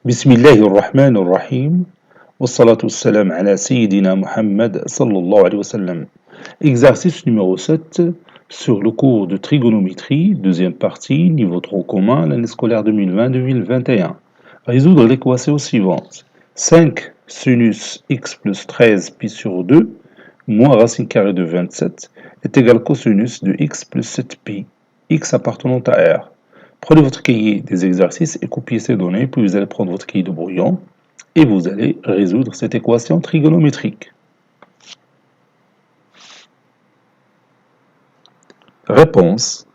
بسم الله الرحمن الرحيم والصلاة والسلام على سيدنا Muhammad sallallahu alayhi wa sallam. Exercice numéro 7 sur le cours de trigonométrie, deuxième partie, niveau tronc commun, l'année scolaire 2020-2021. Résoudre l'équation suivante. 5 sinus x plus 13 pi sur 2 moins racine carrée de 27 est égal cosinus de x plus 7 pi, x appartenant à R. Prenez votre cahier des exercices et copiez ces données, puis vous allez prendre votre cahier de brouillon et vous allez résoudre cette équation trigonométrique. Réponse.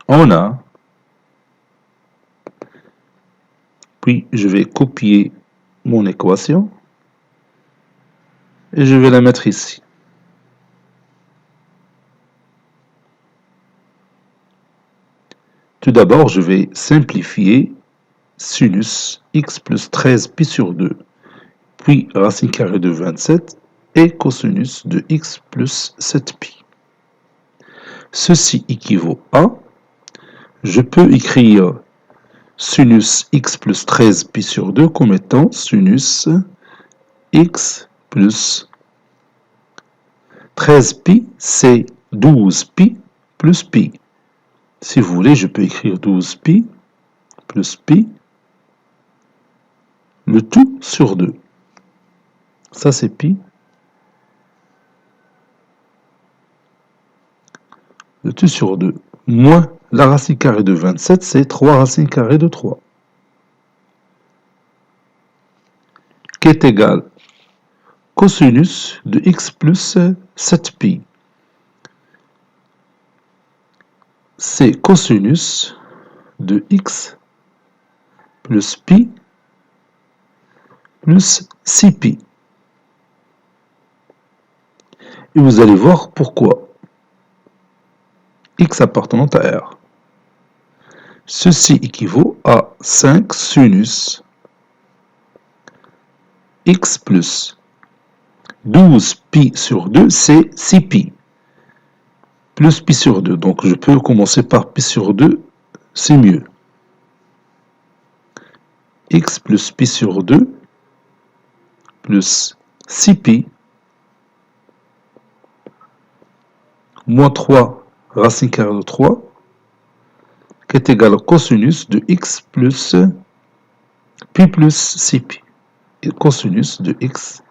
On a, puis je vais copier mon équation et je vais la mettre ici. Tout d'abord, je vais simplifier sinus x plus 13 pi sur 2, puis racine carrée de 27 et cosinus de x plus 7 pi. Ceci équivaut à, je peux écrire sinus x plus 13 pi sur 2 comme étant sinus x plus 13 pi, c'est 12 pi plus pi. Si vous voulez, je peux écrire 12 pi plus pi, le tout sur 2. Ça, c'est pi. Le tout sur 2. Moins la racine carrée de 27, c'est 3 racines carrées de 3. Qui est égal cosinus de x plus 7 pi. C'est cosinus de x plus pi plus 6 pi. Et vous allez voir pourquoi. X appartenant à R. Ceci équivaut à 5 sinus x plus 12 pi sur 2, c'est 6 pi. Plus pi sur 2. Donc je peux commencer par pi sur 2, c'est mieux. X plus pi sur 2 plus 6 pi moins 3 racine carrée de 3 qui est égal au cosinus de x plus pi plus 6 pi. Et cosinus de x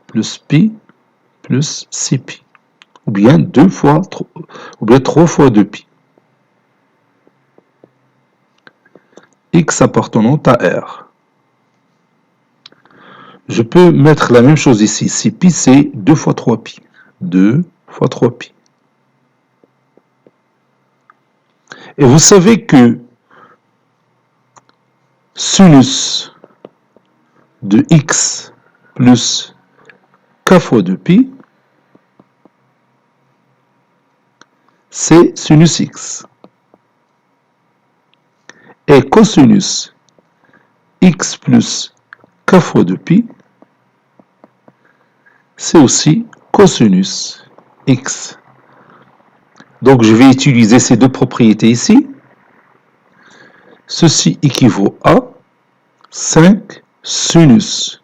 plus pi plus 6 pi. Ou bien 3 fois 2 pi. X appartenant à R. Je peux mettre la même chose ici. 6 pi, c'est 2 fois 3 pi. 2 fois 3 pi. Et vous savez que sinus de x plus k fois 2 pi, c'est sinus x. Et cosinus x plus k fois 2 pi, c'est aussi cosinus x. Donc je vais utiliser ces deux propriétés ici. Ceci équivaut à 5 sinus.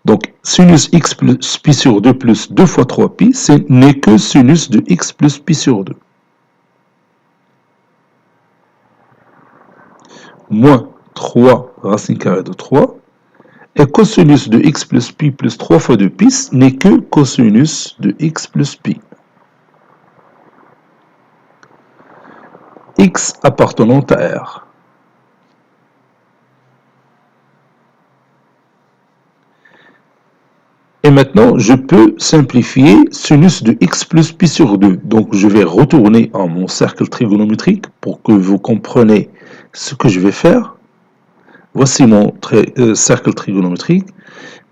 Donc sinus x plus pi sur 2 plus 2 fois 3 pi, ce n'est que sinus de x plus pi sur 2. Moins 3 racine carrée de 3. Et cosinus de x plus pi plus 3 fois 2 pi n'est que cosinus de x plus pi. X appartenant à R. Et maintenant, je peux simplifier sinus de x plus pi sur 2. Donc, je vais retourner en mon cercle trigonométrique pour que vous compreniez ce que je vais faire. Voici mon cercle trigonométrique.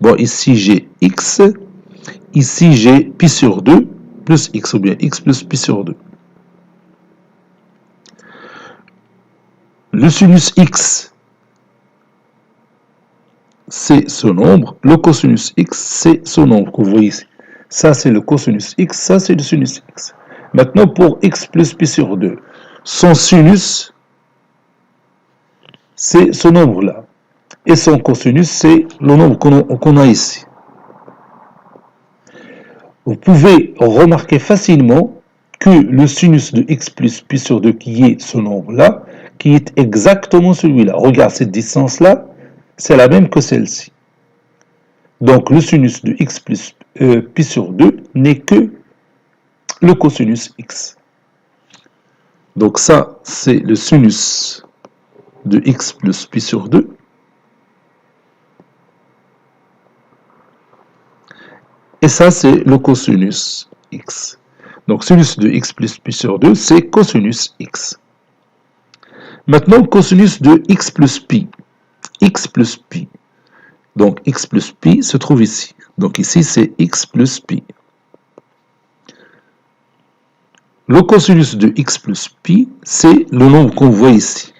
Bon, ici j'ai x. Ici j'ai pi sur 2 plus x, ou bien x plus pi sur 2. Le sinus x, c'est ce nombre. Le cosinus x, c'est ce nombre que vous voyez ici. Ça, c'est le cosinus x, ça, c'est le sinus x. Maintenant, pour x plus pi sur 2, son sinus, c'est ce nombre-là. Et son cosinus, c'est le nombre qu'on a ici. Vous pouvez remarquer facilement que le sinus de x plus pi sur 2, qui est ce nombre-là, qui est exactement celui-là. Regarde, cette distance-là, c'est la même que celle-ci. Donc, le sinus de x plus pi sur 2 n'est que le cosinus x. Donc ça, c'est le sinus de x plus pi sur 2. Et ça, c'est le cosinus x. Donc, sinus de x plus pi sur 2, c'est cosinus x. Maintenant, cosinus de x plus pi. X plus pi. Donc, x plus pi se trouve ici. Donc, ici, c'est x plus pi. Le cosinus de x plus pi, c'est le nombre qu'on voit ici.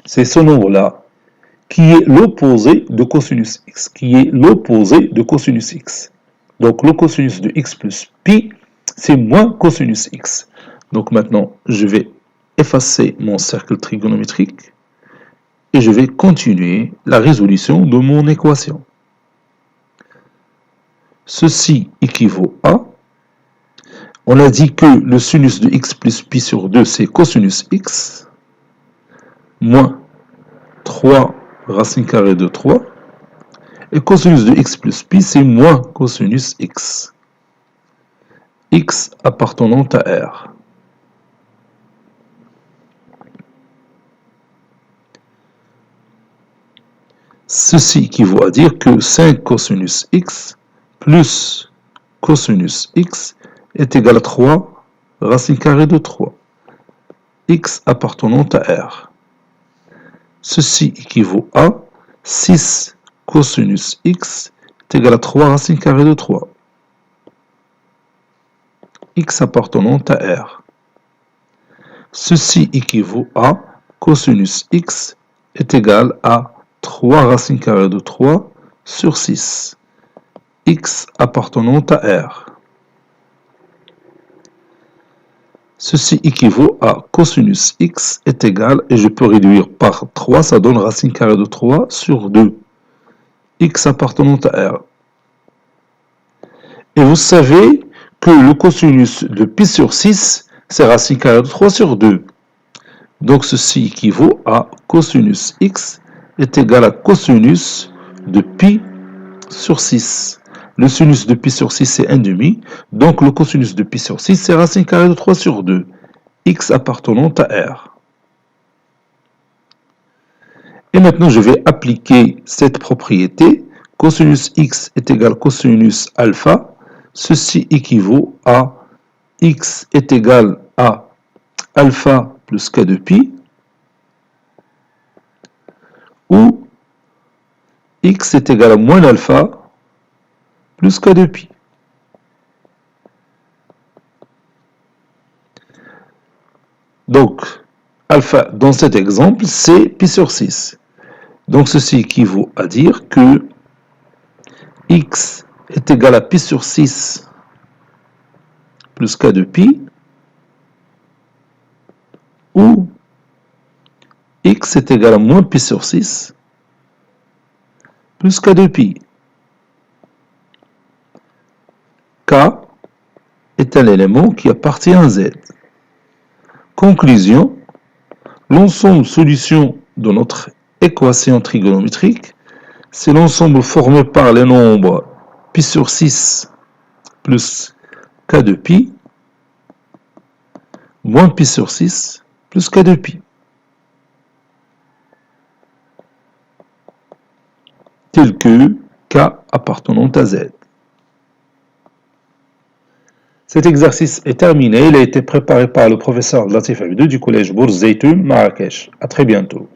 C'est ce nombre-là qui est l'opposé de cosinus x, qui est l'opposé de cosinus x. Donc, le cosinus de x plus pi, c'est moins cosinus x. Donc, maintenant, je vais effacer mon cercle trigonométrique et je vais continuer la résolution de mon équation. Ceci équivaut à, on a dit que le sinus de x plus pi sur 2, c'est cosinus x, moins 3 racine carrée de 3, et cosinus de x plus pi, c'est moins cosinus x. X appartenant à R. Ceci équivaut à dire que 5 cosinus x plus cosinus x est égal à 3 racine carrée de 3. X appartenant à R. Ceci équivaut à 6 cosinus x est égal à 3 racine carrée de 3. X appartenant à R. Ceci équivaut à cosinus x est égal à 3 racine carrée de 3 sur 6. X appartenant à R. Ceci équivaut à cosinus x est égal, et je peux réduire par 3, ça donne racine carrée de 3 sur 2. X appartenant à R. Et vous savez que le cosinus de pi sur 6, c'est racine carrée de 3 sur 2. Donc ceci équivaut à cosinus x est égal à cosinus de pi sur 6. Le sinus de pi sur 6, c'est 1,5. Donc le cosinus de pi sur 6, c'est racine carrée de 3 sur 2. X appartenant à R. Et maintenant, je vais appliquer cette propriété. Cosinus x est égal à cosinus alpha. Ceci équivaut à x est égal à alpha plus k de pi, ou x est égal à moins alpha plus k de pi. Donc, alpha, dans cet exemple, c'est pi sur 6. Donc, ceci équivaut à dire que x est égal à pi sur 6 plus k de pi, ou x est égal à moins pi sur 6 plus k de pi. K est un élément qui appartient à Z. Conclusion, l'ensemble solution de notre équation trigonométrique, c'est l'ensemble formé par les nombres pi sur 6 plus k de pi moins pi sur 6 plus k de pi. Tel que k appartenant à Z. Cet exercice est terminé. Il a été préparé par le professeur Latif Abidou du collège Bourz Zeytoun, Marrakech. À très bientôt.